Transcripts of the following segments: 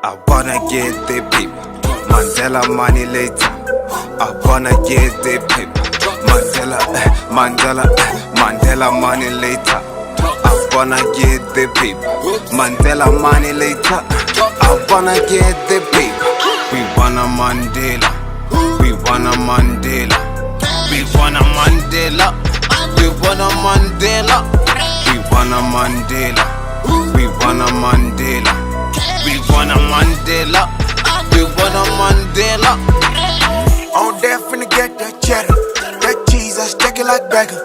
I wanna get the paper, Mandela money later. I wanna get the paper, Mandela money later. I wanna get the paper, Mandela money later. I wanna get the paper. We want a Mandela, we want a Mandela, we want a Mandela, we want a Mandela, we want a Mandela, we want a Mandela, we want a Mandela, we want a Mandela. On there finna get that cheddar, that cheese, I stack it like bagger.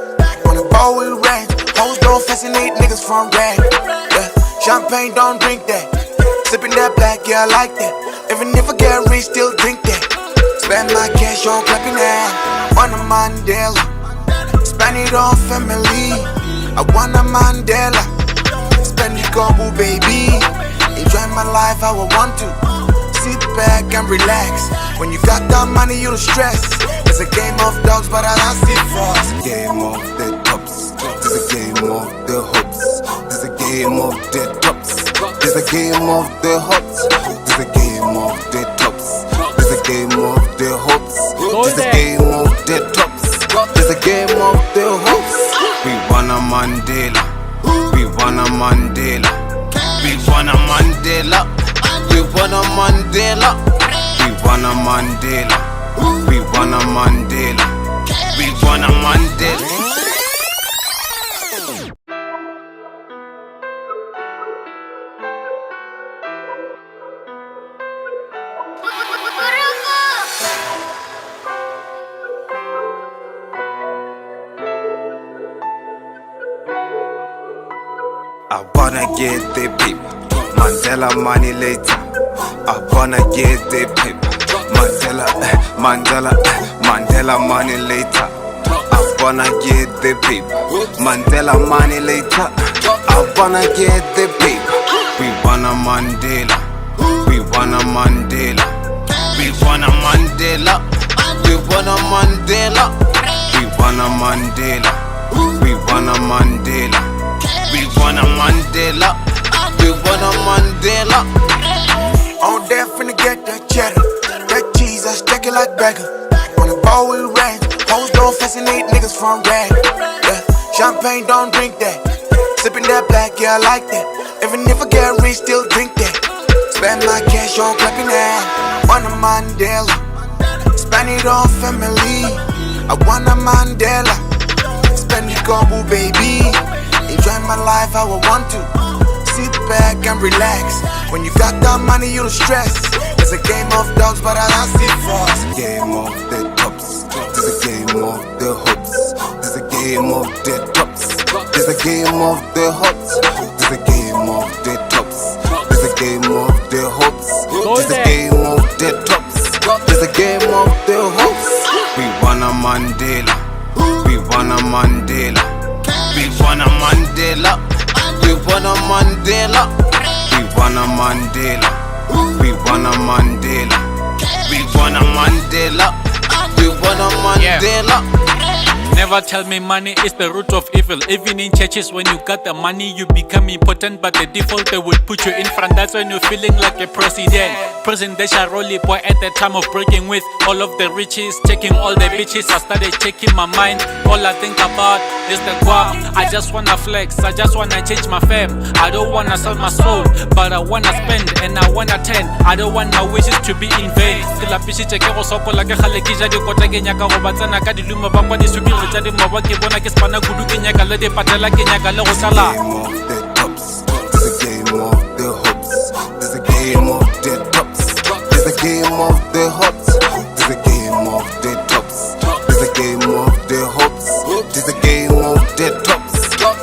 On the ball we ran, hoes don't fascinate niggas from rag. Yeah, champagne don't drink that, sipping that black, yeah I like that. Even if I get rich, still drink that. Spend my cash on clapping that. Want a Mandela, spend it on family. I want a Mandela, spend it on boo baby. Enjoy my life how I want to. Sit back and relax. When you got that money, you don't stress. It's a game of dogs, but I don't see frogs. Game of the tops, it's a game of the hopes. It's a game of the tops, it's a game of the hopes. It's a game of the tops, it's a game of the hopes. It's a game of the tops, it's a game of the hopes. We want a Mandela, we want a Mandela, we want a Mandela, we want a Mandela, we want a Mandela, we want a Mandela, we want a Mandela. I wanna get the paper, Mandela money later. I wanna get the paper, Mandela money later. I wanna get the paper, Mandela money later. I wanna get the paper. We want a Mandela, we want a Mandela, we want a Mandela, we want a Mandela, we want a Mandela, we want a Mandela. We want a Mandela, we want a Mandela. On there finna get that cheddar, that cheese, I stack it like bagger. On the ball we ran, hoes don't fascinate niggas from rag. Yeah, champagne don't drink that, sipping that black, yeah I like that. Even if I get rich, still drink that. Spend my cash on clapping that. Want a Mandela, spend it on family. I want a Mandela, spend it on boo baby. Enjoy my life how I want to. Sit back and relax. When you got that money, you don't stress. It's a game of dogs, but I don't see frogs. Game of the tops, it's a game of the hopes. It's a game of the tops, it's a game of the hopes. It's a game of the tops, it's a game of the hopes. It's a game of the tops, it's a game of the hopes. We want a Mandela, we want a Mandela, we want a Mandela, we want a Mandela, we want a Mandela, we want a Mandela, we want a Mandela, we want a Mandela. Never tell me money is the root of evil. Even in churches, when you got the money, you become important. But the default, they will put you in front. That's when you're feeling like a president. Presidential roly boy at the time of breaking with all of the riches, taking all the bitches. I started checking my mind. All I think about is the guap. I just wanna flex, I just wanna change my fame. I don't wanna sell my soul, but I wanna spend and I wanna tend. I don't want my wishes to be in vain. Still a pishi check go soko like a haleki jadi kota kenya ka go batsana ka diluma ba kwa di sukiri tsa di mawa ke bona ke spana kudu kenya ka le di patela kenya ka le go sala. It's a game of the tops, it's a game of the hopes. It's a game of the tops, it's a game of the hopes. It's a game of the tops,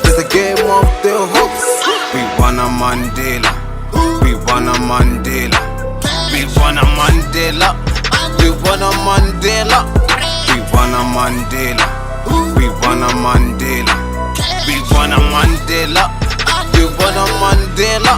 it's a game of the hopes. We want a Mandela, we want a Mandela, we want a Mandela, we want a Mandela, we want a Mandela, we want a Mandela, we want a Mandela, we want a Mandela.